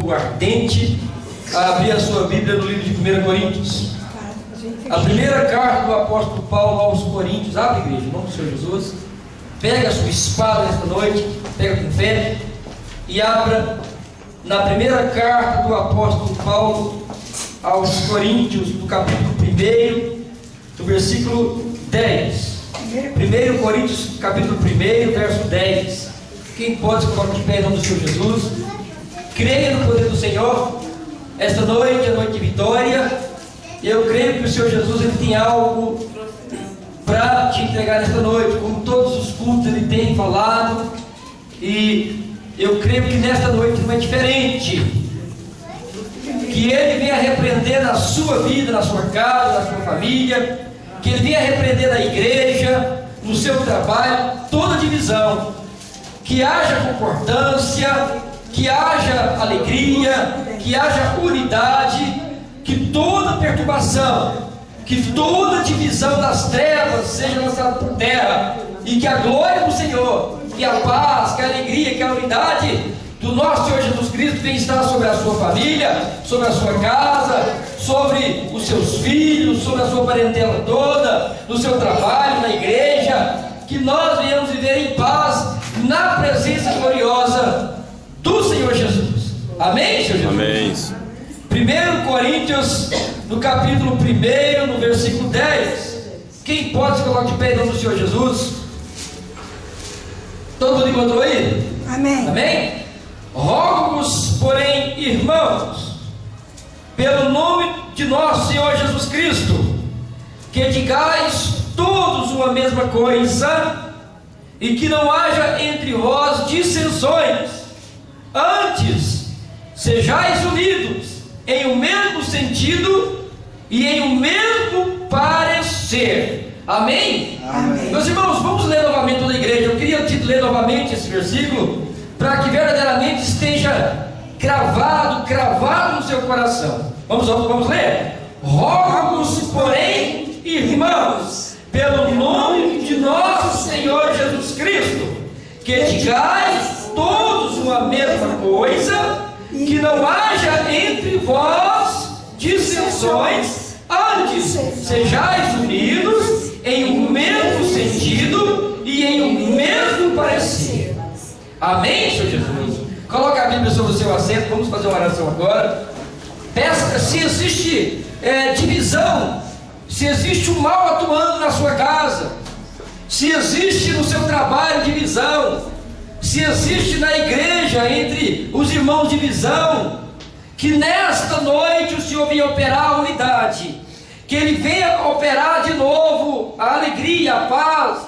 fogo ardente a abrir a sua Bíblia no livro de 1 Coríntios. A primeira carta do apóstolo Paulo aos Coríntios. Abre, igreja, em nome do Senhor Jesus. Pega a sua espada nesta noite, pega com fé e abra na primeira carta do apóstolo Paulo aos Coríntios, do capítulo 1, do versículo 10. 1 Coríntios, capítulo 1, verso 10. Quem pode se colocar de pé em nome do Senhor Jesus? Creia no poder do Senhor. Esta noite é noite de vitória. Eu creio que o Senhor Jesus ele tem algo para te entregar nesta noite, como todos os cultos ele tem falado. E eu creio que nesta noite não é diferente. Que ele venha repreender na sua vida, na sua casa, na sua família. Que ele venha repreender na igreja, no seu trabalho, toda divisão. Que haja concordância, que haja alegria, que haja unidade, que toda perturbação, que toda divisão das trevas seja lançada por terra, e que a glória do Senhor, que a paz, que a alegria, que a unidade do nosso Senhor Jesus Cristo venha estar sobre a sua família, sobre a sua casa, sobre os seus filhos, sobre a sua parentela toda, no seu trabalho, na igreja, que nós venhamos viver em paz, na presença gloriosa do Senhor Jesus. Amém, Senhor Jesus? Amém. 1 Coríntios, no capítulo 1, no versículo 10. Quem pode se colocar de pé em nome do Senhor Jesus? Todo mundo encontrou aí? Amém. Amém? Rogo-vos, porém, irmãos, pelo nome de nosso Senhor Jesus Cristo, que digais todos uma mesma coisa, e que não haja entre vós dissensões, antes sejais unidos em um mesmo sentido e em um mesmo parecer. Amém? Amém. Meus irmãos, vamos ler novamente toda a igreja. Eu queria ler novamente esse versículo para que verdadeiramente esteja cravado no seu coração. Vamos ler? Rogo-vos, porém, irmãos, pelo nome de nosso Senhor Jesus Cristo, que digais todos uma mesma coisa, que não haja entre vós dissensões, antes sejais unidos em um mesmo sentido e em um mesmo parecer. Amém, Senhor Jesus? Coloque a Bíblia sobre o seu assento. Vamos fazer uma oração agora. Peça, se existe divisão, se existe o mal atuando na sua casa, se existe no seu trabalho divisão, se existe na igreja entre os irmãos divisão, que nesta noite o Senhor venha operar a unidade, que Ele venha operar de novo a alegria, a paz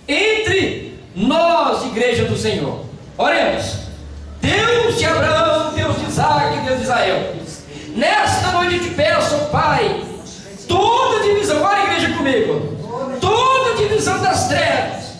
entre nós, igreja do Senhor. Oremos. Deus de Abraão, Deus de Isaac, Deus de Israel, nesta noite eu te peço, Pai, toda divisão, olha a igreja comigo, toda divisão das trevas,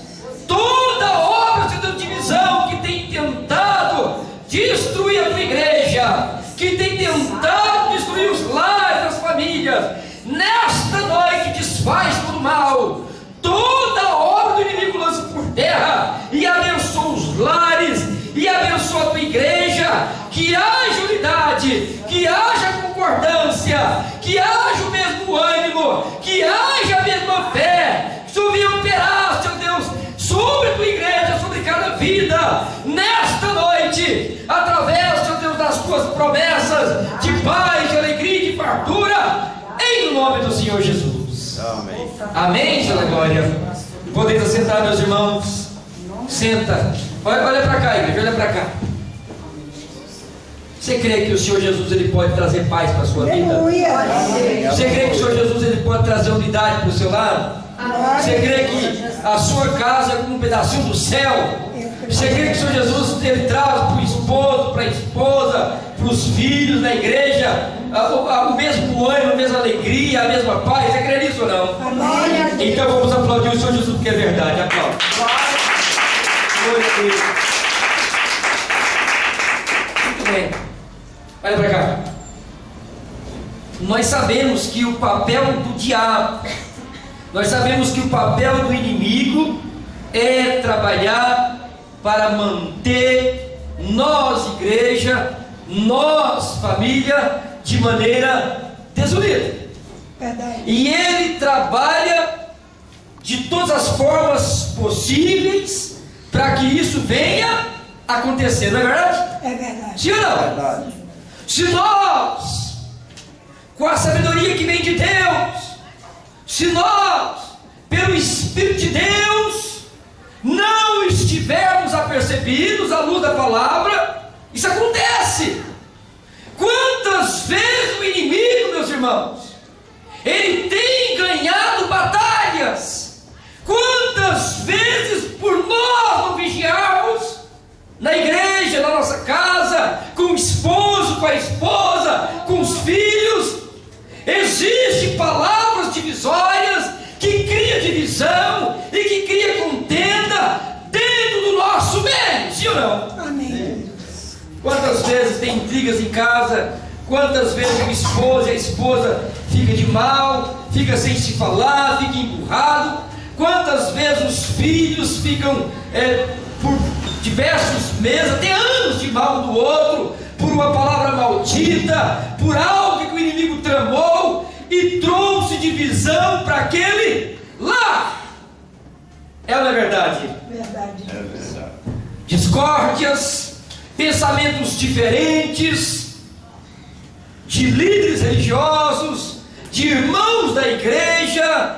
toda obra de divisão que tem tentado destruir a tua igreja, que tem tentado destruir os lares das famílias, nesta noite desfaz todo mal, toda obra do inimigo lança por terra e abençoa os lares e abençoa a tua igreja, que haja unidade, que haja concordância, que haja o mesmo ânimo, que haja a mesma fé. Que tu venha operar, Senhor Deus, sobre a tua igreja, sobre cada vida, nesta noite, através, Senhor Deus, das tuas promessas de paz, de alegria e de fartura, em nome do Senhor Jesus. Amém. Amém, Senhor da glória. Podem sentar, meus irmãos. Senta. Olha para cá, igreja, olha para cá. Você crê que o Senhor Jesus ele pode trazer paz para a sua vida? Você crê que o Senhor Jesus ele pode trazer unidade para o seu lar? Você crê que a sua casa é como um pedacinho do céu? Você crê que o Senhor Jesus ele traz para o esposo, para a esposa, para os filhos na igreja o mesmo ânimo, a mesma alegria, a mesma paz? Você crê nisso ou não? Amém. Então vamos aplaudir o Senhor Jesus porque é verdade. Aplausos. Muito bem. Olha para cá. Nós sabemos que o papel do diabo, nós sabemos que o papel do inimigo é trabalhar para manter nós, igreja, nós, família, de maneira desunida. Verdade. E Ele trabalha de todas as formas possíveis para que isso venha a acontecer, não é verdade? É verdade. Sim ou não? Verdade. Se nós, com a sabedoria que vem de Deus, se nós, pelo Espírito de Deus, não estivermos apercebidos à luz da palavra, isso acontece. Quantas vezes o inimigo, meus irmãos, ele tem ganhado batalhas? Quantas vezes por nós não vigiarmos na igreja, na nossa casa, com o esposo, com a esposa, com os filhos, existem palavras divisórias que cria divisão e que cria contenda dentro do nosso meio, sim ou não? Amém. Quantas vezes tem intrigas em casa? Quantas vezes o esposo e a esposa fica de mal, fica sem se falar, fica emburrado? Quantas vezes os filhos ficam por diversos meses, até anos de mal um do outro, por uma palavra maldita, por algo que o inimigo tramou e trouxe divisão para aquele lar? É ou não é verdade? Verdade. É verdade. Discórdias, pensamentos diferentes, de líderes religiosos, de irmãos da igreja.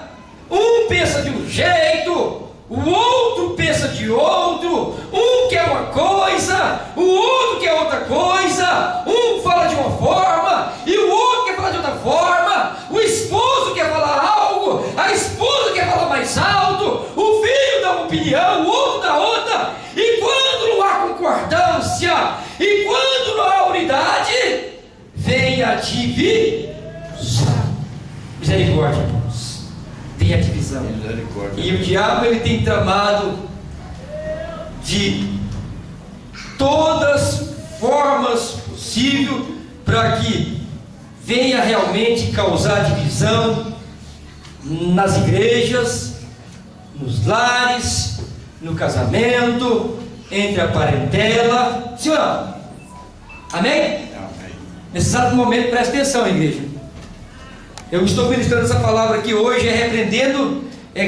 Um pensa de um jeito, o outro pensa de outro. Um quer uma coisa, o outro quer outra coisa. Um fala de uma forma e o outro quer falar de outra forma. O esposo quer falar algo, a esposa quer falar mais alto. O filho dá uma opinião, o outro dá outra. E quando não há concordância, e quando não há unidade, vem a divisão. Misericórdia, irmãos. Vem a divisão. Misericórdia. E o diabo, ele tem tramado de todas formas possíveis para que venha realmente causar divisão nas igrejas, nos lares, no casamento, entre a parentela. Sim ou não? Amém? Amém. Nesse exato momento, preste atenção, igreja. Eu estou ministrando essa palavra aqui hoje, repreendendo,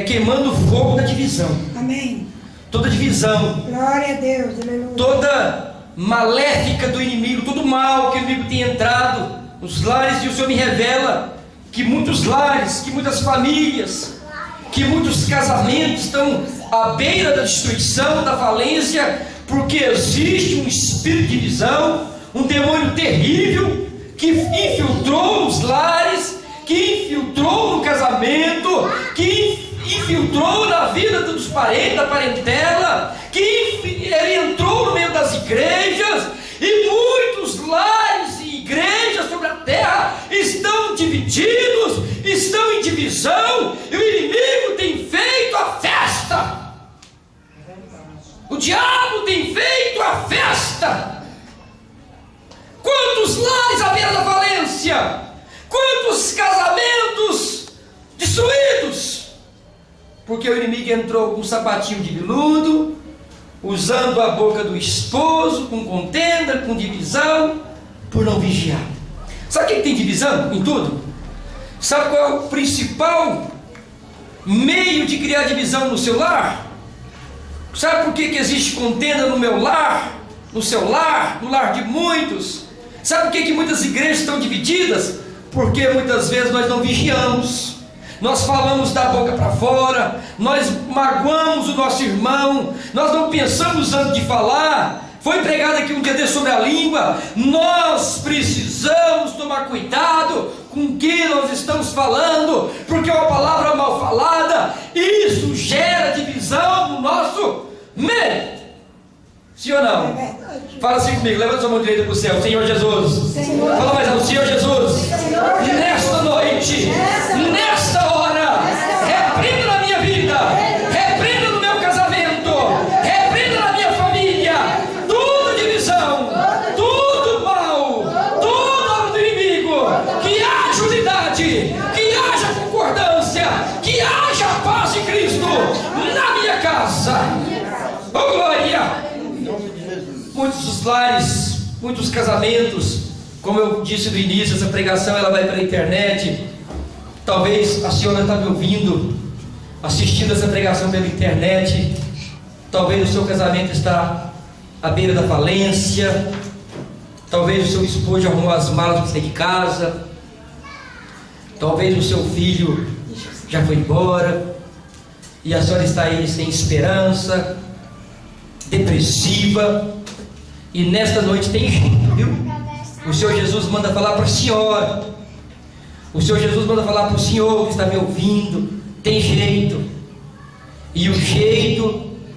queimando o fogo da divisão. Amém. Toda divisão, Glória a Deus. Aleluia. toda maléfica do inimigo, todo mal que o inimigo tem entrado nos lares, e o Senhor me revela que muitos lares, que muitas famílias, que muitos casamentos estão à beira da destruição, da falência, porque existe um espírito de divisão, um demônio terrível que infiltrou nos lares, que infiltrou no casamento, que infiltrou na vida dos parentes, da parentela, que ele entrou no meio das igrejas, e muitos lares e igrejas sobre a terra estão divididos, estão em divisão, e o inimigo tem feito a festa. O diabo tem feito a festa. Quantos lares à beira da falência? Quantos casamentos destruídos? Porque o inimigo entrou com um sapatinho de veludo, usando a boca do esposo, com contenda, com divisão, por não vigiar. Sabe o que tem divisão em tudo? Sabe qual é o principal meio de criar divisão no seu lar? Sabe por que existe contenda no meu lar, no seu lar, no lar de muitos? Sabe por que muitas igrejas estão divididas? Porque muitas vezes nós não vigiamos, nós falamos da boca para fora, nós magoamos o nosso irmão, nós não pensamos antes de falar. Foi pregado aqui um dia desse sobre a língua. Nós precisamos tomar cuidado com o que nós estamos falando, porque uma palavra mal falada, isso gera divisão no nosso meio. Sim ou não? É verdade. Fala assim comigo, levanta sua mão direita para o céu. Senhor Jesus. Senhor. Fala mais alto. Senhor Jesus. Senhor Jesus. Nesta noite, nesta hora, repreenda na minha vida, repreenda no meu casamento, repreenda na minha família, toda divisão, todo mal, toda obra do inimigo. Que haja unidade, que haja concordância, que haja a paz de Cristo na minha casa. Oh glória! Muitos lares, muitos muitos casamentos, como eu disse no início, essa pregação ela vai para a internet. Talvez a senhora está me ouvindo, assistindo essa pregação pela internet. Talvez o seu casamento está à beira da falência. Talvez o seu esposo já arrumou as malas para sair de casa. Talvez o seu filho já foi embora e a senhora está aí sem esperança, depressiva. E nesta noite tem jeito, viu? O Senhor Jesus manda falar para a senhora. O Senhor Jesus manda falar para o senhor que está me ouvindo. Tem jeito. E o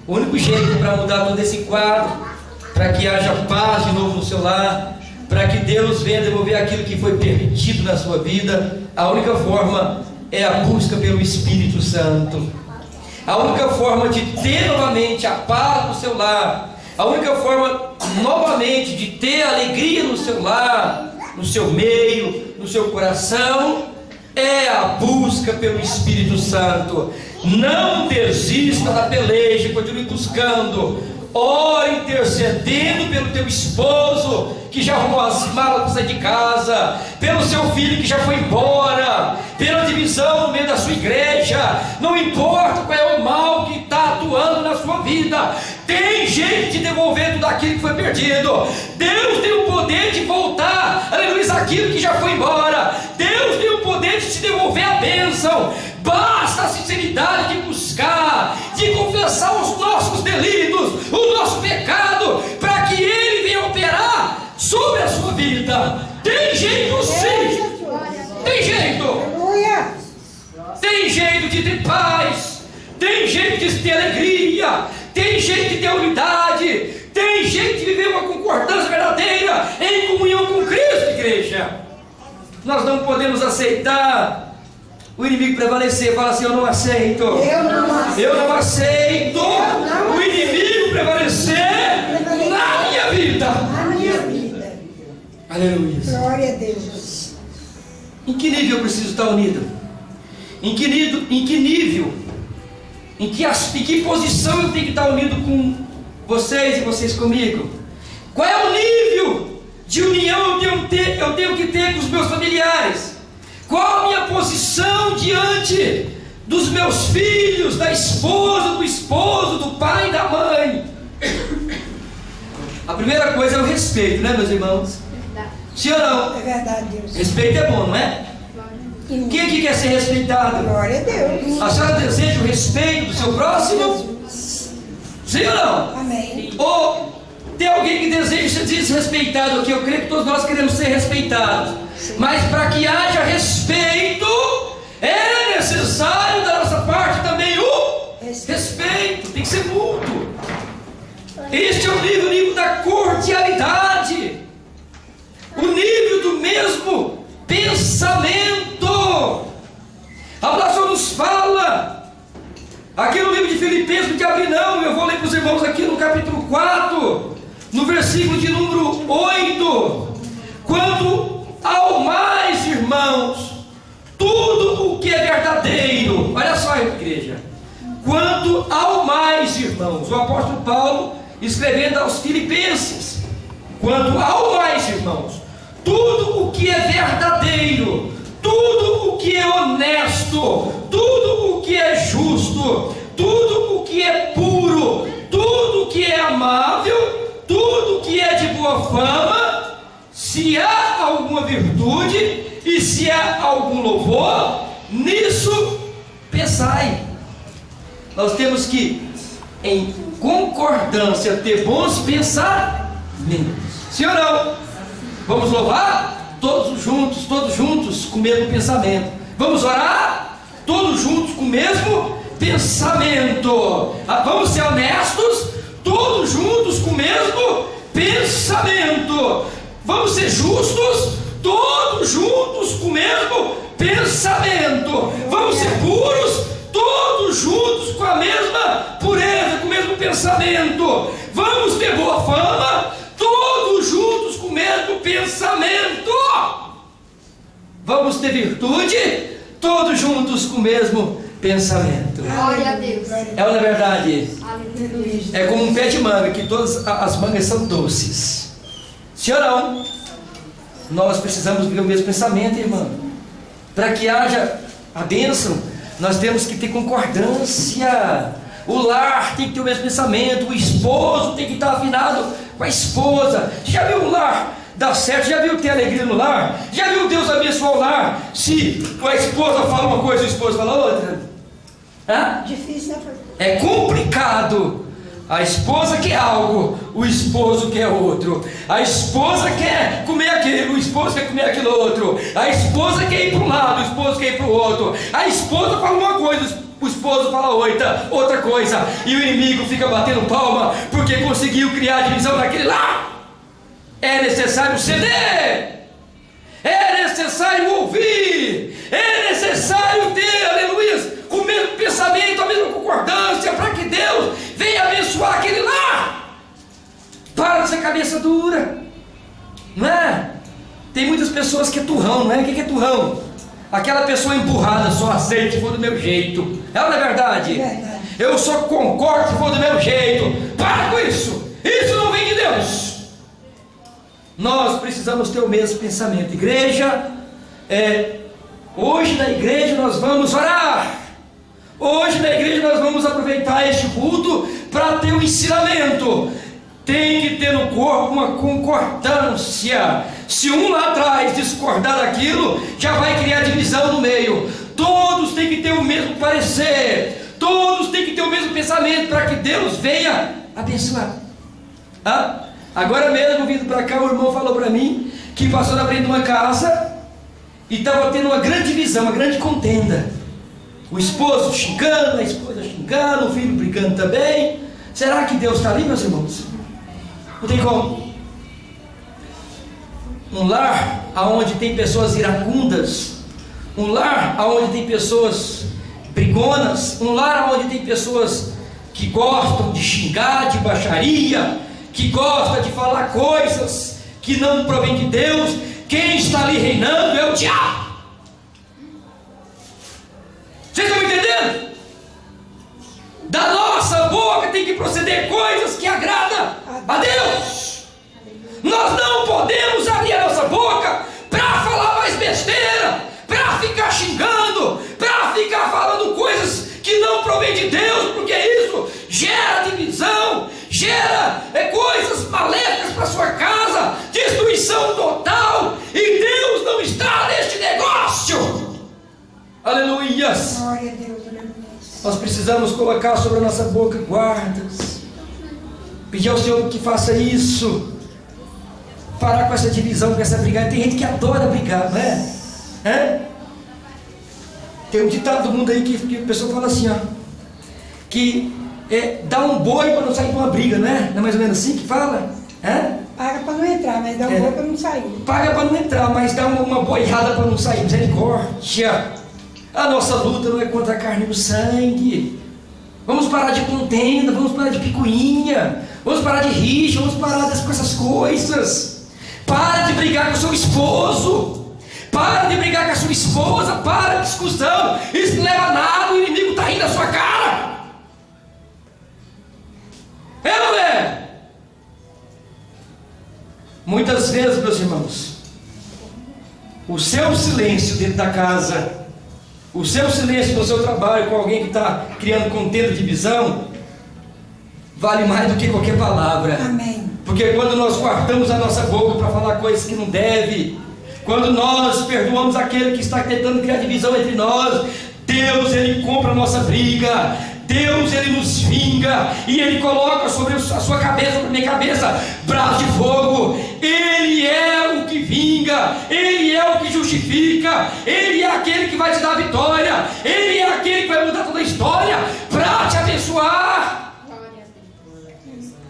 único jeito para mudar todo esse quadro, para que haja paz de novo no seu lar, para que Deus venha devolver aquilo que foi perdido na sua vida, a única forma é a busca pelo Espírito Santo. A única forma de ter novamente a paz no seu lar, a única forma novamente de ter alegria no seu lar, no seu meio, no seu coração, é a busca pelo Espírito Santo. Não desista da peleja, continue buscando. Ore intercedendo pelo teu esposo que já arrumou as malas para sair de casa, pelo seu filho que já foi embora, pela divisão no meio da sua igreja. Não importa qual é o mal que está atuando na sua vida, tem jeito de devolver tudo aquilo que foi perdido. Deus tem o poder de voltar, aleluia, aquilo que já foi embora. Deus tem o poder de te devolver a bênção. Basta a sinceridade de buscar, de confessar os nossos delitos, o nosso pecado, para que Ele venha operar sobre a sua vida. Tem jeito sim, tem jeito. Aleluia. Tem jeito de ter paz, tem jeito de ter alegria, tem jeito de ter unidade, tem jeito de viver uma concordância verdadeira em comunhão com Cristo, igreja. Nós não podemos aceitar o inimigo prevalecer. Fala assim: eu não aceito. Eu não aceito o inimigo prevalecer na minha vida. Na minha vida. Aleluia. Glória a Deus. Em que nível eu preciso estar unido? Em que nível? Em que posição eu tenho que estar unido com vocês e vocês comigo? Qual é o nível de união eu tenho que ter com os meus familiares? Qual a minha posição diante dos meus filhos, da esposa, do esposo, do pai e da mãe? A primeira coisa é o respeito, né, meus irmãos? Sim ou não? É verdade, Deus. Respeito é bom, não é? Quem aqui quer ser respeitado? Glória a Deus. A senhora deseja o respeito do seu próximo? Sim ou não? Amém. Ou tem alguém que deseja ser desrespeitado aqui? Eu creio que todos nós queremos ser respeitados. Mas para que haja respeito, é necessário da nossa parte também o respeito. Tem que ser mútuo. Este é o nível da cordialidade, o nível do mesmo pensamento. A palavra nos fala aqui no livro de Filipenses, não abrir não, eu vou ler para os irmãos aqui no capítulo 4, no versículo de número 8. Quando ao mais, irmãos, tudo o que é verdadeiro, olha só, igreja, quanto ao mais, irmãos, o apóstolo Paulo escrevendo aos Filipenses, quanto ao mais, irmãos, tudo o que é verdadeiro, tudo o que é honesto, tudo o que é justo, tudo o que é puro, tudo o que é amável, tudo o que é de boa fama, se há alguma virtude e se há algum louvor, nisso pensai. Nós temos que, em concordância, ter bons pensamentos. Sim ou não? Vamos louvar? Todos juntos, com o mesmo pensamento. Vamos orar? Todos juntos, com o mesmo pensamento. Vamos ser honestos? Todos juntos, com o mesmo pensamento. Vamos ser justos? Todos juntos, com o mesmo pensamento. Vamos ser puros? Todos juntos, com a mesma pureza, com o mesmo pensamento. Vamos ter boa fama? Todos juntos, com o mesmo pensamento. Vamos ter virtude? Todos juntos, com o mesmo pensamento. Glória a Deus. É ou não é verdade? Aleluia. É como um pé de manga, que todas as mangas são doces. Sim ou não? Nós precisamos viver o mesmo pensamento, irmão. Para que haja a bênção, nós temos que ter concordância. O lar tem que ter o mesmo pensamento. O esposo tem que estar afinado com a esposa. Já viu o lar dar certo? Já viu ter alegria no lar? Já viu Deus abençoar o lar? Se a esposa fala uma coisa e o esposo fala outra? Hã? Difícil, né? É complicado. A esposa quer algo, o esposo quer outro. A esposa quer comer aquilo, o esposo quer comer aquilo outro. A esposa quer ir para um lado, o esposo quer ir para o outro. A esposa fala uma coisa, o esposo fala outra coisa. E o inimigo fica batendo palma porque conseguiu criar divisão naquele lá. É necessário ceder, é necessário ouvir, é necessário ter, aleluia, o mesmo pensamento, a mesma concordância, para que Deus venha abençoar aquele lá. Para de ser cabeça dura, não é? Tem muitas pessoas que é turrão, não é? O que é turrão? Aquela pessoa empurrada, só aceita se for do meu jeito. É ou não é verdade? É verdade. Eu só concordo se for do meu jeito. Para com isso, isso não vem de Deus. Nós precisamos ter o mesmo pensamento. Igreja, hoje na igreja nós vamos orar. Hoje na igreja nós vamos aproveitar este culto para ter um ensinamento. Tem que ter no corpo uma concordância. Se um lá atrás discordar daquilo, já vai criar divisão no meio. Todos têm que ter o mesmo parecer. Todos têm que ter o mesmo pensamento para que Deus venha abençoar. Agora mesmo, vindo para cá, o irmão falou para mim que passou na frente de uma casa e estava tendo uma grande divisão, uma grande contenda. O esposo xingando, a esposa xingando, o filho brigando também. Será que Deus está ali, meus irmãos? Não tem como. Um lar onde tem pessoas iracundas, um lar onde tem pessoas brigonas, um lar onde tem pessoas que gostam de xingar, de baixaria, que gosta de falar coisas que não provém de Deus. Quem está ali reinando é o diabo. Vocês estão entendendo? Da nossa boca tem que proceder coisas que agradam a Deus. Nós não podemos abrir a nossa boca para falar mais besteira, para ficar xingando, para ficar falando coisas que não provém de Deus, porque isso gera divisão, gera coisas maléficas para sua casa, destruição total, e Deus não está neste negócio. Aleluias. Glória a Deus, aleluia. Nós precisamos colocar sobre a nossa boca guardas, pedir ao Senhor que faça isso, parar com essa divisão, com essa briga. Tem gente que adora brigar, não é? Tem um ditado do mundo aí que a pessoa fala assim, que dá um boi para não sair de uma briga, não é? Não é mais ou menos assim que fala? Paga para não entrar, mas dá um boi para não sair. Paga para não entrar, mas dá uma boiada para não sair. Misericórdia. A nossa luta não é contra a carne e o sangue. Vamos parar de contenda, vamos parar de picuinha, vamos parar de rixa, vamos parar com essas coisas. Para de brigar com o seu esposo, para de brigar com a sua esposa, para de discussão. Isso não leva a nada, o inimigo está rindo da sua cara. É ou não é? Muitas vezes, meus irmãos, o seu silêncio dentro da casa, o seu silêncio no seu trabalho com alguém que está criando contenda, divisão, vale mais do que qualquer palavra. Amém. Porque quando nós guardamos a nossa boca para falar coisas que não deve, quando nós perdoamos aquele que está tentando criar divisão entre nós, Deus, Ele compra a nossa briga. Deus, Ele nos vinga, e Ele coloca sobre a sua cabeça, sobre a minha cabeça, braço de fogo. Ele é o que vinga, Ele é o que justifica, Ele é aquele que vai te dar a vitória, Ele é aquele que vai mudar toda a história para te abençoar.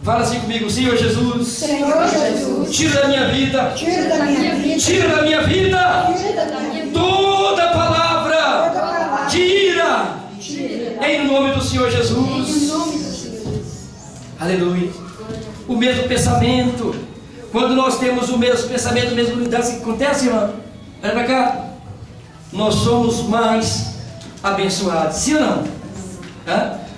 Fala assim comigo: Senhor Jesus, Senhor Jesus, tira da minha vida, tira da minha vida, tira da minha vida tira da minha vida toda palavra toda palavra de ira, em nome do Senhor Jesus. em nome do Senhor. Aleluia. O mesmo pensamento. Quando nós temos o mesmo pensamento, a mesma unidade, o que acontece, irmão? Olha para cá. Nós somos mais abençoados. Sim ou não?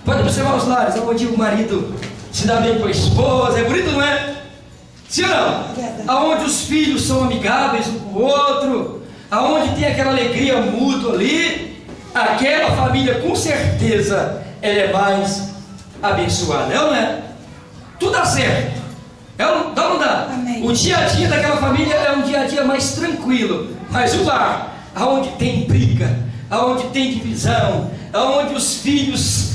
Pode observar os lares, onde o marido se dá bem com a esposa. É bonito, não é? Sim ou não? Aonde os filhos são amigáveis um com o outro, aonde tem aquela alegria mútua ali, aquela família com certeza ela é mais abençoada, é ou não é? Tudo dá certo, dá ou não dá? Amém. O dia a dia daquela família é um dia a dia mais tranquilo, mas o lar, aonde tem briga, aonde tem divisão, aonde os filhos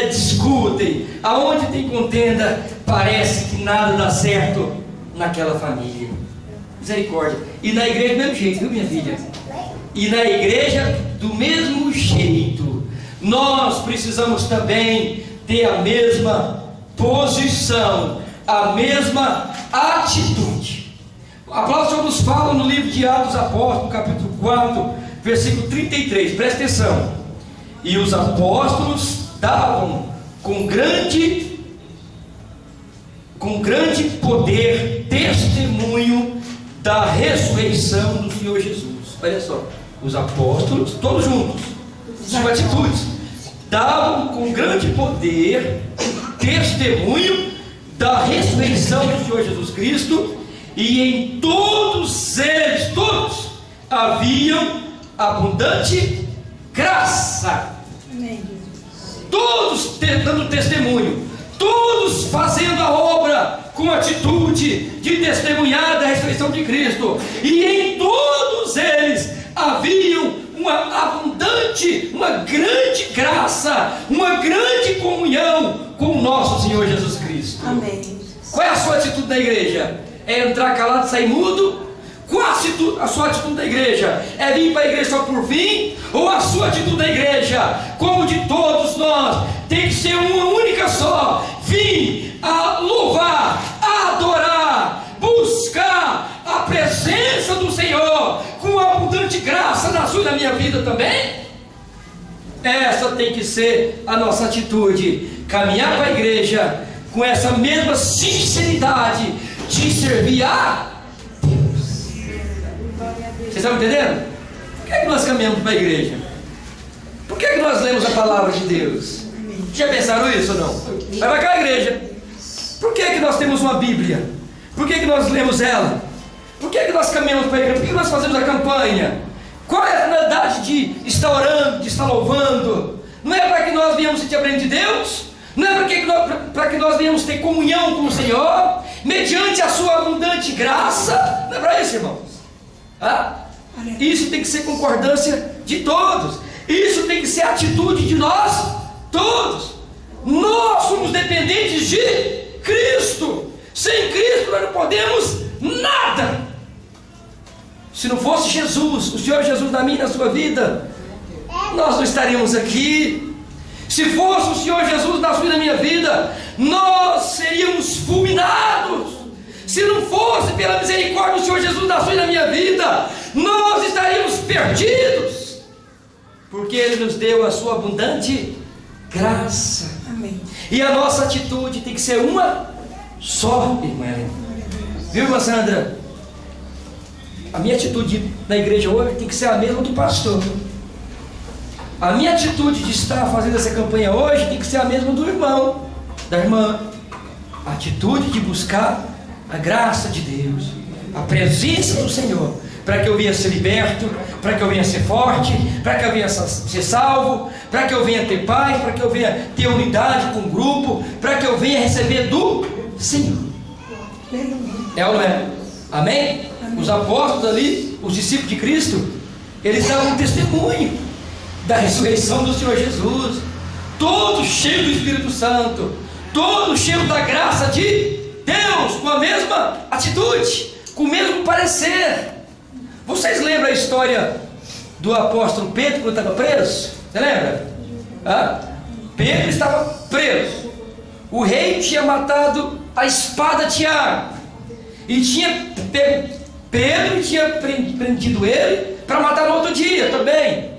discutem, aonde tem contenda, parece que nada dá certo naquela família. Misericórdia. E na igreja do mesmo jeito, viu, minha filha? E na igreja do mesmo jeito. Nós precisamos também ter a mesma posição, a mesma atitude. A palavra do Senhor nos fala no livro de Atos dos Apóstolos, capítulo 4, versículo 33. Presta atenção. E os apóstolos davam com grande poder testemunho da ressurreição do Senhor Jesus. Olha só, os apóstolos, todos juntos, suas atitudes, davam com grande poder testemunho da ressurreição do Senhor Jesus Cristo, e em todos eles, todos, haviam abundante graça. Amém. Todos dando testemunho, todos fazendo a obra com atitude de testemunhar da ressurreição de Cristo, e em todos eles haviam uma abundante, uma grande graça, uma grande comunhão com o nosso Senhor Jesus Cristo. Amém. Qual é a sua atitude na igreja? É entrar calado e sair mudo? Qual a sua atitude da igreja? É vir para a igreja só por vir? Ou a sua atitude da igreja, como de todos nós, tem que ser uma única só: vir a louvar, a adorar, buscar a presença do Senhor com abundante graça na sua e na minha vida também? Essa tem que ser a nossa atitude: caminhar para a igreja com essa mesma sinceridade de servir a Deus. Vocês estão entendendo? Por que nós caminhamos para a igreja? Por que nós lemos a palavra de Deus? Já pensaram isso ou não? Vai para cá a igreja. Por que nós temos uma Bíblia? Por que nós lemos ela? Por que nós caminhamos para a igreja? Por que nós fazemos a campanha? Qual é a finalidade de estar orando, de estar louvando? Não é para que nós venhamos sentir a presença de Deus? Não é para que nós venhamos ter comunhão com o Senhor, mediante a sua abundante graça? Não é para isso, irmãos? Isso tem que ser concordância de todos. Isso tem que ser atitude de nós todos. Nós somos dependentes de Cristo. Sem Cristo nós não podemos nada. Se não fosse Jesus, o Senhor Jesus na minha e na sua vida, nós não estaríamos aqui. Se fosse o Senhor Jesus na sua e na minha vida, nós seríamos fulminados. Se não fosse pela misericórdia do Senhor Jesus na sua e na minha vida, nós estaríamos perdidos, porque Ele nos deu a sua abundante graça. Amém. E a nossa atitude tem que ser uma só, irmã Helena. Viu, irmã Sandra? A minha atitude na igreja hoje tem que ser a mesma do pastor. A minha atitude de estar fazendo essa campanha hoje tem que ser a mesma do irmão, da irmã. A atitude de buscar a graça de Deus, a presença do Senhor, para que eu venha ser liberto, para que eu venha ser forte, para que eu venha ser salvo, para que eu venha ter paz, para que eu venha ter unidade com o grupo, para que eu venha receber do Senhor. É ou não é? Amém? Os apóstolos ali, os discípulos de Cristo, eles davam um testemunho da ressurreição do Senhor Jesus, todos cheios do Espírito Santo, todos cheios da graça de Deus, com a mesma atitude, com o mesmo parecer. Vocês lembram a história do apóstolo Pedro quando estava preso? Você lembra? Pedro estava preso. O rei tinha matado a espada Tiago, e tinha pego Pedro e tinha prendido ele para matar no outro dia também.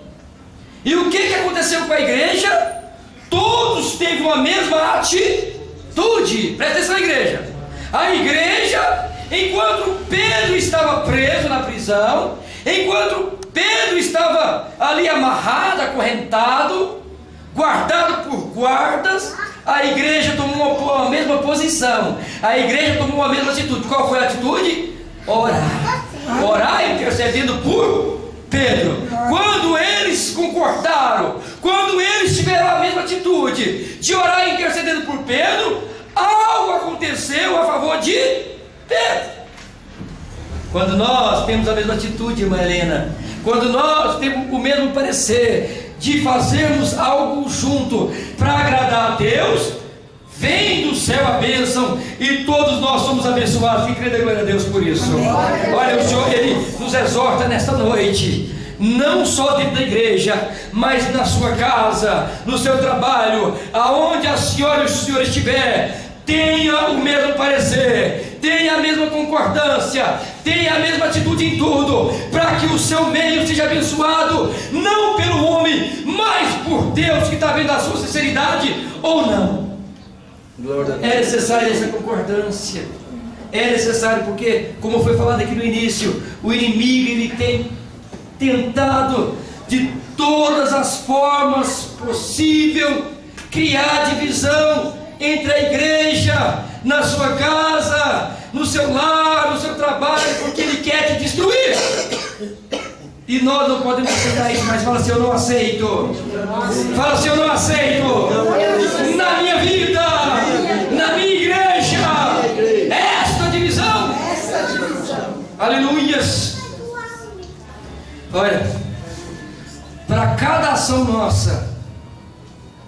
E o que aconteceu com a igreja? Todos teve uma mesma atitude. Presta atenção na igreja. A igreja, enquanto Pedro estava preso na prisão, enquanto Pedro estava ali amarrado, acorrentado, guardado por guardas, a igreja tomou a mesma posição, a igreja tomou a mesma atitude. Qual foi a atitude? Orar. Orar intercedendo por Pedro. Quando eles concordaram, quando eles tiveram a mesma atitude de orar intercedendo por Pedro, algo aconteceu a favor de Pedro. Quando nós temos a mesma atitude, irmã Helena, quando nós temos o mesmo parecer de fazermos algo junto para agradar a Deus, vem do céu a bênção e todos nós somos abençoados. Fique crendo, glória a Deus por isso. Olha, o Senhor, Ele nos exorta nesta noite, não só dentro da igreja, mas na sua casa, no seu trabalho, aonde a senhora e o senhor estiver, tenha o mesmo parecer, tenha a mesma concordância, tenha a mesma atitude em tudo, para que o seu meio seja abençoado, não pelo homem, mas por Deus que está vendo a sua sinceridade ou não. É necessária essa concordância, é necessário, porque, como foi falado aqui no início, o inimigo ele tem tentado de todas as formas possível criar divisão entre a igreja, na sua casa, no seu lar, no seu trabalho, porque ele quer te destruir. E nós não podemos aceitar isso, mas fala assim: eu não aceito. Fala assim: eu não aceito. Na minha vida, na minha igreja, esta divisão. Aleluias. Olha, para cada ação nossa,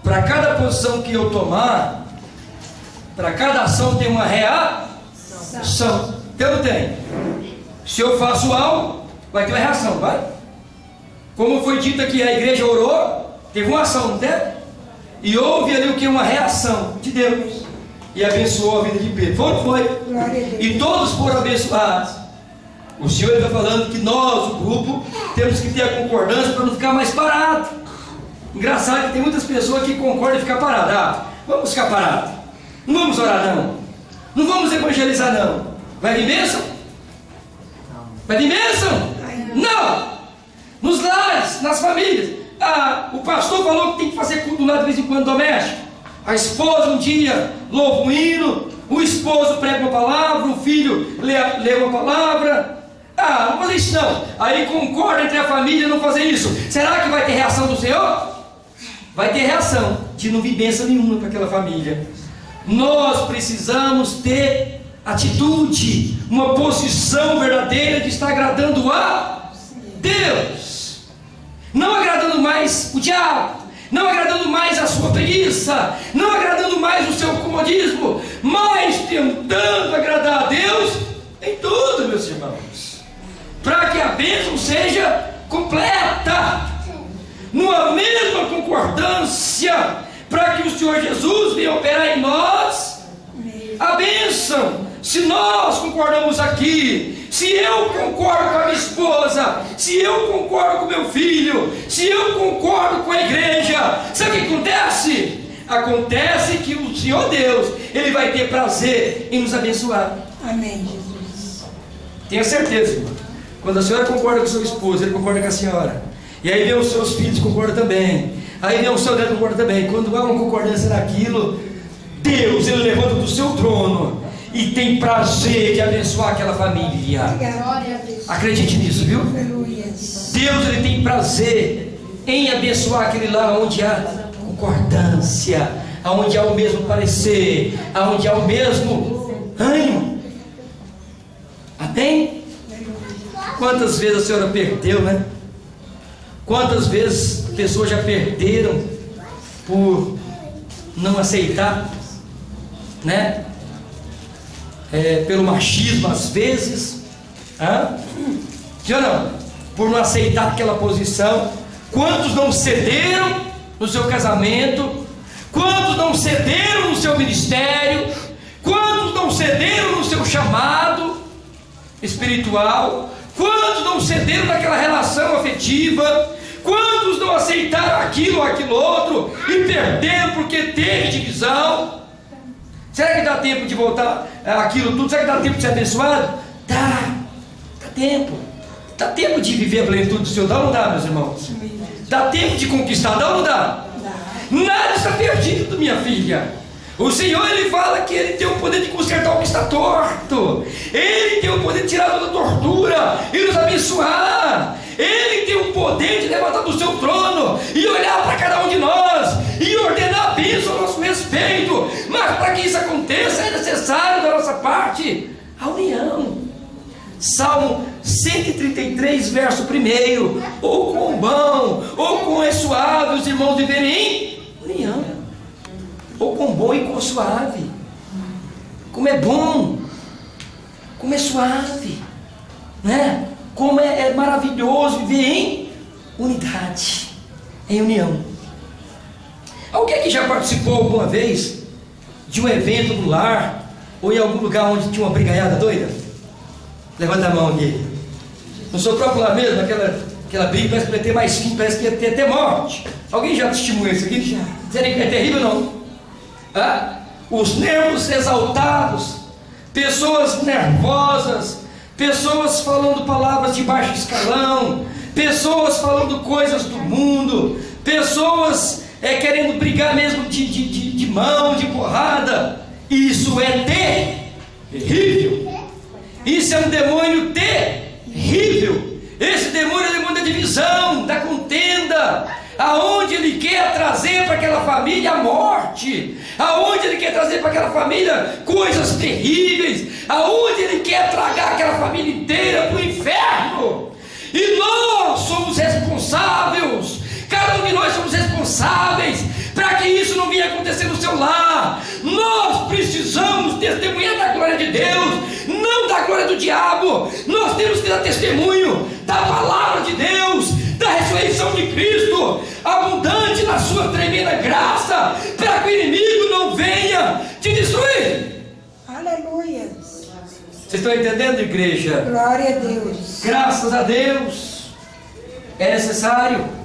para cada posição que eu tomar, para cada ação tem uma reação. Eu não tenho. Se eu faço algo, vai ter uma reação, vai? Como foi dito aqui, a igreja orou, teve uma ação, não teve? E houve ali o que? Uma reação de Deus. E abençoou a vida de Pedro. Foi ou não foi? E todos foram abençoados. O Senhor está falando que nós, o grupo, temos que ter a concordância para não ficar mais parado. Engraçado que tem muitas pessoas que concordam em ficar parado. Ah, vamos ficar parado. Não vamos orar não. Não vamos evangelizar não. Vai de bênção? Vai de bênção? Não! Nos lares, nas famílias. Ah, o pastor falou que tem que fazer culto lá de vez em quando doméstico. A esposa um dia louva um hino, o esposo prega uma palavra, o filho lê uma palavra. Ah, não fazer isso não. Aí concorda entre a família não fazer isso. Será que vai ter reação do Senhor? Vai ter reação de não vir bênção nenhuma para aquela família. Nós precisamos ter atitude, uma posição verdadeira de estar agradando a Deus, não agradando mais o diabo, não agradando mais a sua preguiça, não agradando mais o seu comodismo, mas tentando agradar a Deus em tudo, meus irmãos, para que a bênção seja completa, numa mesma concordância, para que o Senhor Jesus venha operar em nós a bênção. Se nós concordamos aqui, se eu concordo com a minha esposa, se eu concordo com meu filho, se eu concordo com a igreja, sabe o que acontece? Acontece que o Senhor Deus, Ele vai ter prazer em nos abençoar. Amém, Jesus. Tenha certeza, irmão. Quando a senhora concorda com o seu esposo, ele concorda com a senhora. E aí vem os seus filhos concordam também. Aí vem o seu neto concorda também. Quando há uma concordância naquilo, Deus, Ele levanta do seu trono e tem prazer de abençoar aquela família. Acredite nisso, viu? Deus, Ele tem prazer em abençoar aquele lá onde há concordância, onde há o mesmo parecer, onde há o mesmo ânimo. Amém? Quantas vezes a senhora perdeu, né? Quantas vezes pessoas já perderam por não aceitar, né? Pelo machismo às vezes, sim ou não? Por não aceitar aquela posição. Quantos não cederam no seu casamento? Quantos não cederam no seu ministério? Quantos não cederam no seu chamado espiritual? Quantos não cederam naquela relação afetiva? Quantos não aceitaram aquilo ou aquilo outro e perderam porque teve divisão? Será que dá tempo de voltar aquilo tudo? Será que dá tempo de ser abençoado? Dá tempo. Dá tempo de viver a plenitude do Senhor. Dá ou não dá, meus irmãos? Dá tempo de conquistar. Dá ou não dá? Nada está perdido, minha filha. O Senhor, Ele fala que Ele tem o poder de consertar o que está torto. Ele tem o poder de tirar toda a tortura e nos abençoar. Ele tem o poder de levantar do seu trono e olhar para cada um de nós e ordenar a bênção ao nosso respeito. Mas para que isso aconteça é necessário da nossa parte a união. Salmo 133, verso 1. Ou com bom, ou com é suave os irmãos viverem em união. Ou com bom e com suave. Como é bom, como é suave, né? Como é maravilhoso viver em unidade, em união. Alguém que já participou alguma vez de um evento no lar ou em algum lugar onde tinha uma brigaiada doida? Levanta a mão aqui. No seu próprio lar mesmo, aquela briga parece que vai ter mais fim, parece que ia ter até morte. Alguém já testemunhou isso aqui? Já. Será que é terrível? Não. Os nervos exaltados, pessoas nervosas, pessoas falando palavras de baixo escalão, pessoas falando coisas do mundo, pessoas querendo brigar mesmo de mão, de porrada. Isso é terrível. Isso é um demônio terrível. Esse demônio é o demônio da divisão, da contenda, aonde ele quer trazer para aquela família a morte, aonde ele quer trazer para aquela família coisas terríveis, aonde ele quer tragar aquela família inteira para o inferno. E nós somos responsáveis, cada um de nós somos responsáveis para que isso não venha acontecer no seu lar. Nós precisamos testemunhar da glória de Deus, não da glória do diabo. Nós temos que dar testemunho da palavra de Deus, da ressurreição de Cristo, abundante na sua tremenda graça, para que o inimigo não venha te destruir. Aleluia. Vocês estão entendendo, igreja? Glória a Deus. Graças a Deus. É necessário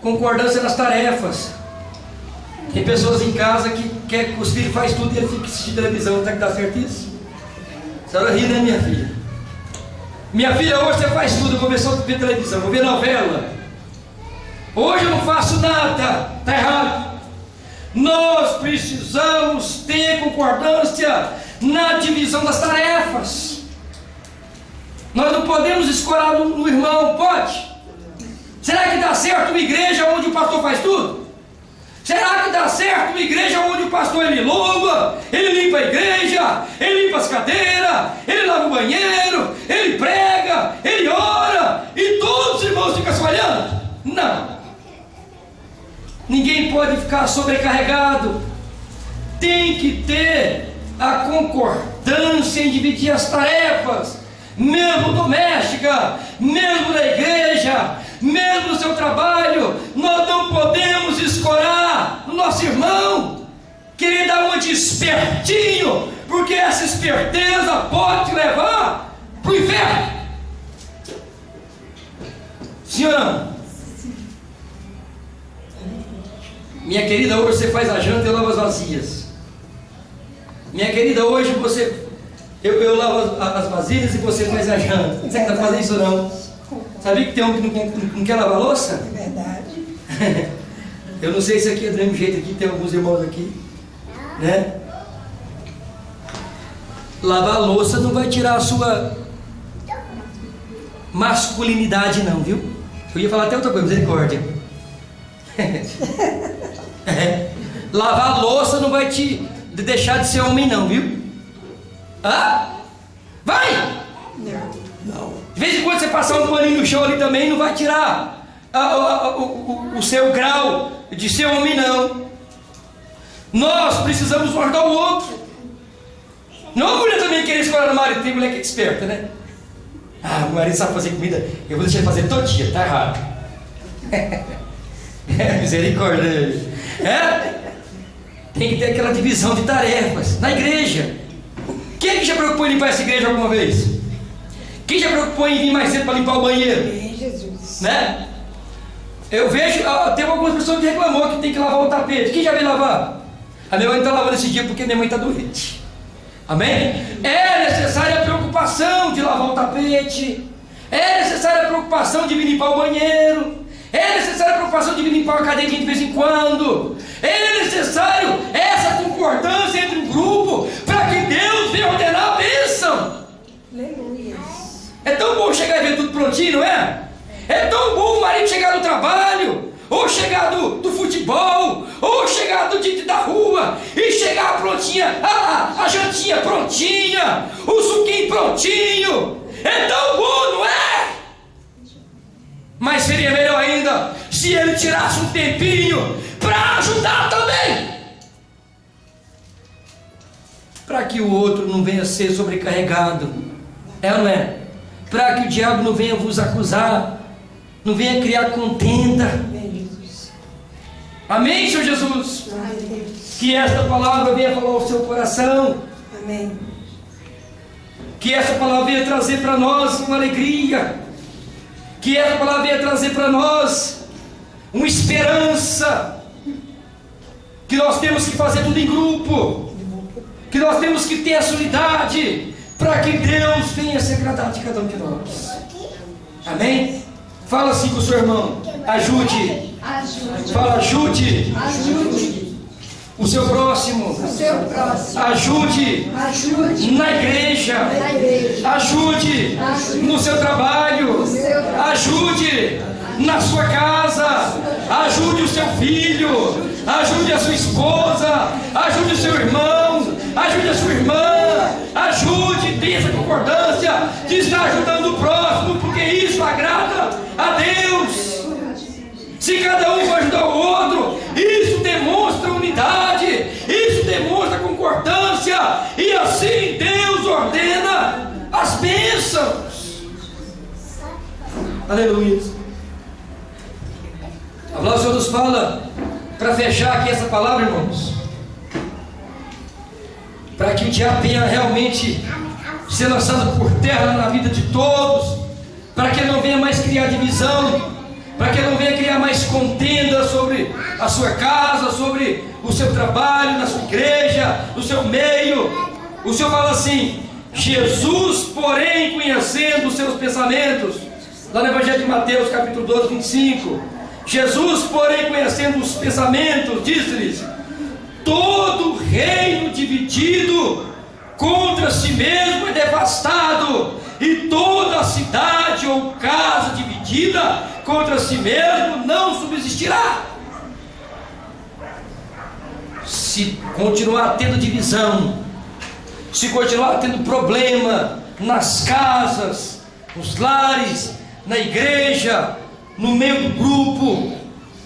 concordância nas tarefas. Tem pessoas em casa que quer que os filhos façam tudo e ele fica assistindo televisão. Será que dá certo isso? A senhora ri, né, minha filha? Minha filha, hoje você faz tudo. Eu vou ver só televisão, vou ver novela. Hoje eu não faço nada. Está errado. Nós precisamos ter concordância na divisão das tarefas. Nós não podemos escorar no irmão, pode? Será que dá certo uma igreja onde o pastor faz tudo? Será que dá certo uma igreja onde o pastor ele louva, ele limpa a igreja, ele limpa as cadeiras, ele lava o banheiro, ele prega, ele ora e todos os irmãos ficam se olhando? Não. Ninguém pode ficar sobrecarregado. Tem que ter a concordância em dividir as tarefas, mesmo doméstica, mesmo na igreja, mesmo no seu trabalho. Nós não podemos escorar o nosso irmão, querer dar uma de espertinho, porque essa esperteza pode te levar para o inferno. Senhora, minha querida, hoje você faz a janta e eu lavo as vasilhas. Minha querida, hoje eu lavo as vasilhas e você faz a janta. Você está fazendo isso ou não? Sabia que tem um que não quer lavar a louça? É verdade. Eu não sei se aqui é do mesmo jeito, aqui tem alguns irmãos aqui, né? Lavar a louça não vai tirar a sua masculinidade não, viu? Eu ia falar até outra coisa, misericórdia. Lavar a louça não vai te deixar de ser homem não, viu? Vai! Não. De vez em quando você passar um paninho no chão ali também não vai tirar o seu grau de ser homem não. Nós precisamos um ajudar o outro. Não a mulher também querer escorar no marido. Tem mulher que é esperta, né? O marido sabe fazer comida, eu vou deixar ele fazer todo dia, tá errado. Misericórdia. Tem que ter aquela divisão de tarefas na igreja. Quem é que já preocupou em limpar essa igreja alguma vez? Quem já preocupou em vir mais cedo para limpar o banheiro? Jesus. Né? Eu vejo, tem algumas pessoas que reclamou que tem que lavar o tapete. Quem já veio lavar? A minha mãe está lavando esse dia porque minha mãe está doente. Amém? É necessária a preocupação de lavar o tapete. É necessária a preocupação de vir limpar o banheiro. É necessária a preocupação de limpar uma cadeirinha de vez em quando. É necessário essa concordância entre um grupo para que Deus venha ordenar a bênção. Aleluia. É tão bom chegar e ver tudo prontinho, não é? É tão bom o marido chegar no trabalho, ou chegar do futebol, ou chegar do dia da rua, e chegar prontinha, a jantinha prontinha, o suquinho prontinho. É tão bom, não é? Mas seria melhor ainda se ele tirasse um tempinho para ajudar também, para que o outro não venha ser sobrecarregado. É ou não é? Para que o diabo não venha vos acusar, não venha criar contenda. Amém, Jesus. Amém, Senhor Jesus? Amém. Que esta palavra venha falar ao seu coração, Amém. que essa palavra venha trazer para nós uma alegria, que essa palavra venha trazer para nós uma esperança, que nós temos que fazer tudo em grupo, que nós temos que ter essa unidade, para que Deus venha se agradar de cada um de nós. Amém? Fala assim com o seu irmão: ajude. Ajude. Fala: ajude Ajude o seu próximo. o seu próximo. Ajude Ajude na igreja. na igreja. Ajude Ajude no seu trabalho. seu trabalho. Ajude na sua casa. Ajude o seu filho. Ajude a sua esposa. Ajude o seu irmão. Ajude a sua irmã. Ajude, tenha essa concordância de estar ajudando o próximo, porque isso agrada a Deus. Se cada um for ajudar o outro, isso demonstra unidade, isso demonstra concordância, e assim Deus ordena as bênçãos. Aleluia. A palavra do Senhor nos fala, para fechar aqui essa palavra, irmãos, para que o diabo venha realmente ser lançado por terra na vida de todos, para que ele não venha mais criar divisão, para que ele não venha criar mais contenda sobre a sua casa, sobre o seu trabalho, na sua igreja, no seu meio. O Senhor fala assim: Jesus, porém, conhecendo os seus pensamentos, lá no Evangelho de Mateus, capítulo 12, 25, Jesus, porém, conhecendo os pensamentos, disse-lhes: todo reino dividido contra si mesmo é devastado, e toda a cidade ou casa dividida contra si mesmo não subsistirá. Se continuar tendo divisão, se continuar tendo problema nas casas, nos lares, na igreja, no meio do grupo,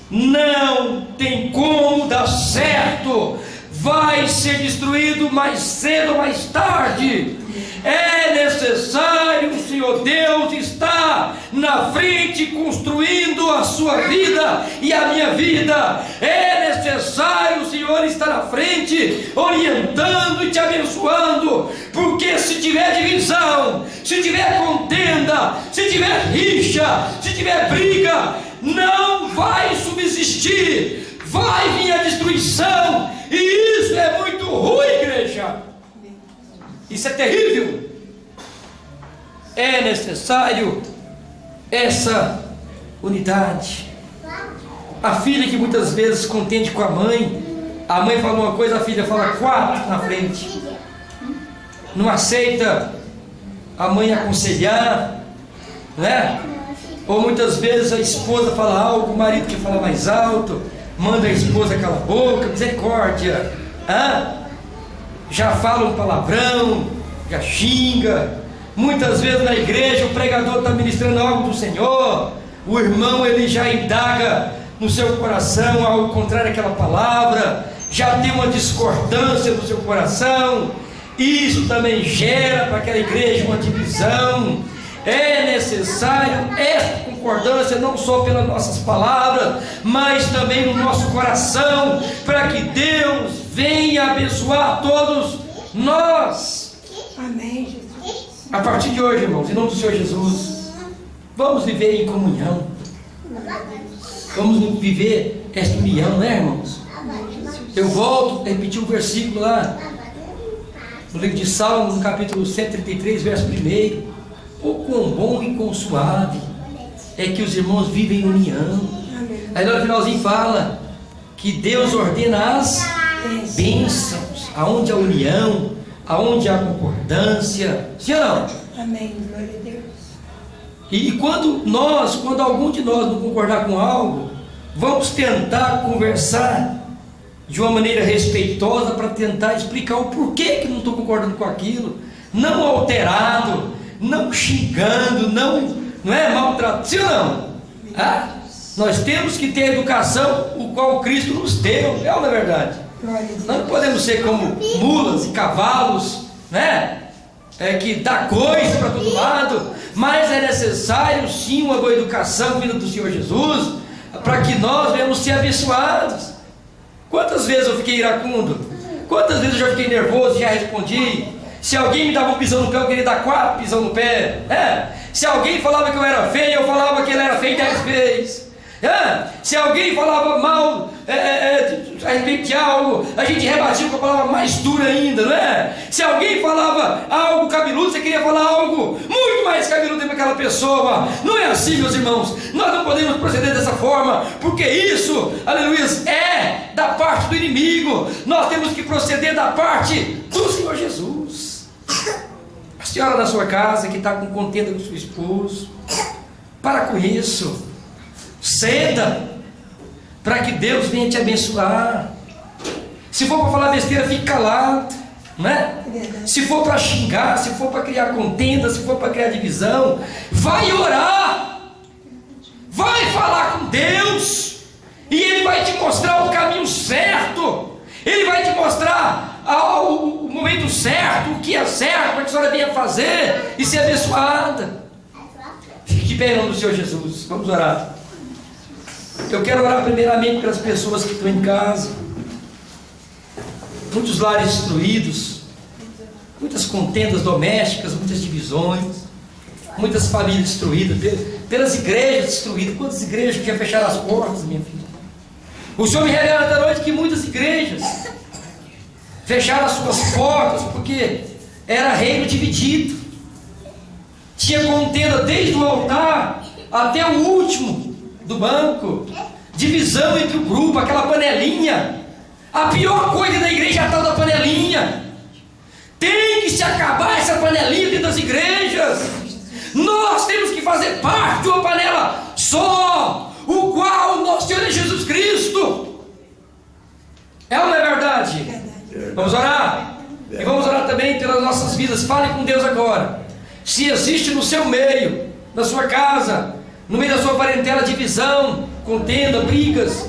não tem como dar certo. Vai ser destruído mais cedo ou mais tarde. É necessário o Senhor Deus estar na frente, construindo a sua vida e a minha vida. É necessário o Senhor estar na frente, orientando e te abençoando, porque se tiver divisão, se tiver contenda, se tiver rixa, se tiver briga, não vai subsistir, vai vir a destruição, e isso é muito ruim, igreja. Isso é terrível. É necessário essa unidade. A filha que muitas vezes contende com a mãe fala uma coisa, a filha fala 4 na frente, não aceita a mãe aconselhar, não é? Ou muitas vezes a esposa fala algo, o marido que fala mais alto, manda a esposa calar a boca, misericórdia. Já fala um palavrão, já xinga. Muitas vezes na igreja o pregador está ministrando algo do Senhor, o irmão ele já indaga no seu coração ao contrário daquela palavra, já tem uma discordância no seu coração. Isso também gera para aquela igreja uma divisão. É necessário essa concordância, não só pelas nossas palavras, mas também no nosso coração, para que Deus venha abençoar todos nós. Amém, Jesus. A partir de hoje, irmãos, em nome do Senhor Jesus, vamos viver em comunhão, vamos viver esta união, né, irmãos? Eu volto a repetir um versículo lá no livro de Salmos, no capítulo 133, verso 1. Oh, quão bom e quão suave é que os irmãos vivem em união. Aleluia. Aí no finalzinho fala que Deus ordena as bênçãos, aonde há união, aonde há concordância. Sim ou não? Amém. Glória a Deus. E quando algum de nós não concordar com algo, vamos tentar conversar de uma maneira respeitosa para tentar explicar o porquê que não estou concordando com aquilo, não alterado, não xingando, não é maltratado. Sim ou não? Ah? Nós temos que ter a educação o qual Cristo nos deu, é ou não é verdade? Glória a Deus. Nós não podemos ser como mulas e cavalos, né? Que dá coisa para todo lado, mas é necessário sim uma boa educação vinda do Senhor Jesus, para que nós venhamos ser abençoados. Quantas vezes eu fiquei iracundo? Quantas vezes eu já fiquei nervoso e já respondi? Se alguém me dava um pisão no pé, eu queria dar 4 pisão no pé. Se alguém falava que eu era feio, eu falava que ele era feio 10 vezes. Se alguém falava mal a respeito de algo, a gente rebatia com a palavra mais dura ainda, não é? Se alguém falava algo cabeludo, você queria falar algo muito mais cabeludo para aquela pessoa. Não é assim, meus irmãos. Nós não podemos proceder dessa forma, porque isso, aleluia, é da parte do inimigo. Nós temos que proceder da parte do Senhor Jesus. A senhora na sua casa que está com contenda com seu esposo, para com isso. Ceda para que Deus venha te abençoar. Se for para falar besteira, fique calado, né? Se for para xingar, se for para criar contenda, se for para criar divisão, vai orar, vai falar com Deus, e Ele vai te mostrar o caminho certo, Ele vai te mostrar o momento certo, o que é certo, para que a senhora venha fazer e ser abençoada. Fique de pé em nome do Senhor Jesus. Vamos orar. Eu quero orar primeiramente pelas pessoas que estão em casa, muitos lares destruídos, muitas contendas domésticas, muitas divisões, muitas famílias destruídas, pelas igrejas destruídas. Quantas igrejas que já fecharam as portas, minha filha? O Senhor me revela esta noite que muitas igrejas fecharam as suas portas porque era reino dividido, tinha contenda desde o altar até o último do banco, divisão entre o grupo, aquela panelinha. A pior coisa da igreja é a tal da panelinha. Tem que se acabar essa panelinha dentro das igrejas. Nós temos que fazer parte de uma panela só, o qual nosso Senhor é Jesus Cristo. É ou não é verdade? Vamos orar? E vamos orar também pelas nossas vidas. Fale com Deus agora. Se existe no seu meio, na sua casa, no meio da sua parentela, divisão, contenda, brigas,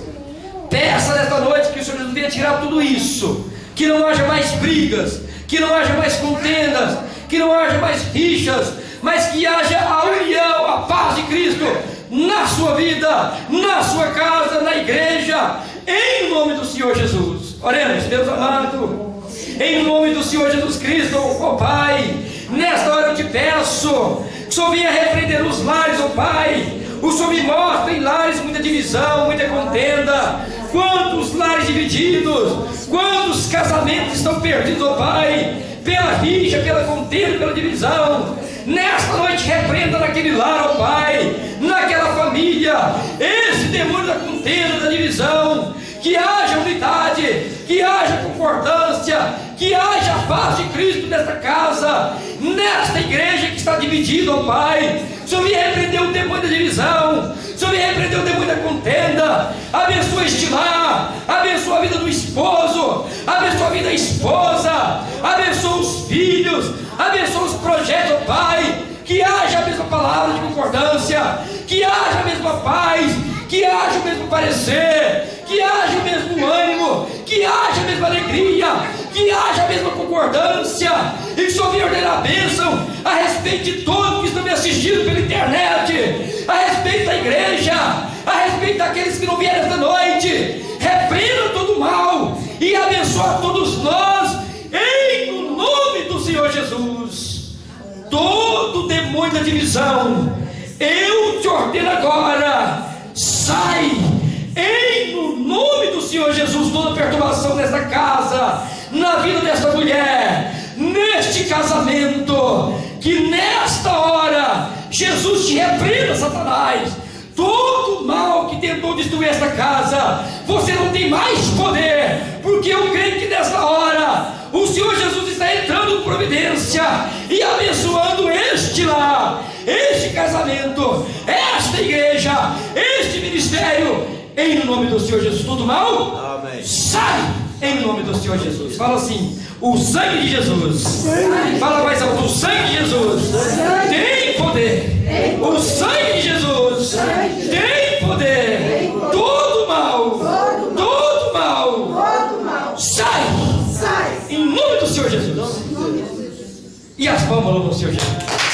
peça nesta noite que o Senhor Jesus venha tirar tudo isso, que não haja mais brigas, que não haja mais contendas, que não haja mais rixas, mas que haja a união, a paz de Cristo na sua vida, na sua casa, na igreja, em nome do Senhor Jesus. Oremos. Deus amado, em nome do Senhor Jesus Cristo, ó Pai, nesta hora eu te peço que o Senhor venha repreender os lares, ó Pai. O Senhor me mostra em lares muita divisão, muita contenda. Quantos lares divididos, quantos casamentos estão perdidos, ó Pai, pela rixa, pela contenda, pela divisão. Nesta noite repreenda naquele lar, ó Pai, naquela família, esse demônio da contenda, da divisão. Que haja unidade, que haja concordância, que haja a paz de Cristo nesta casa, nesta igreja que está dividida, ó Pai. O Senhor me repreendeu o demônio da divisão, o Senhor me repreendeu o demônio da contenda. Abençoa este lar, abençoa a vida do esposo, abençoa a vida da esposa, abençoa os filhos, abençoa os projetos, ó Pai. Que haja a mesma palavra de concordância, que haja a mesma paz, que haja o mesmo parecer, que haja o mesmo ânimo, que haja a mesma alegria, que haja a mesma concordância, e que o Senhor venha ordenar a bênção a respeito de todos que estão me assistindo pela internet, a respeito da igreja, a respeito daqueles que não vieram esta noite. Repreenda todo o mal e abençoa todos nós, em nome do Senhor Jesus. Todo demônio da divisão, eu te ordeno agora, sai, em nome do Senhor Jesus. Toda perturbação nesta casa, na vida desta mulher, neste casamento, que nesta hora Jesus Jesus te repreenda, Satanás. Todo mal que tentou destruir esta casa, você não tem mais poder, porque eu creio que nessa hora o Senhor Jesus está entrando com providência e abençoando este lar, este casamento, esta igreja, este ministério, em nome do Senhor Jesus. Todo mal, amém, sai em nome do Senhor Jesus. Fala assim: o sangue de Jesus, fala mais alto: o sangue de Jesus tem poder. O sangue de Jesus tem poder. Todo mal, sai em nome do Senhor Jesus. E as palmas louvam o Senhor Jesus.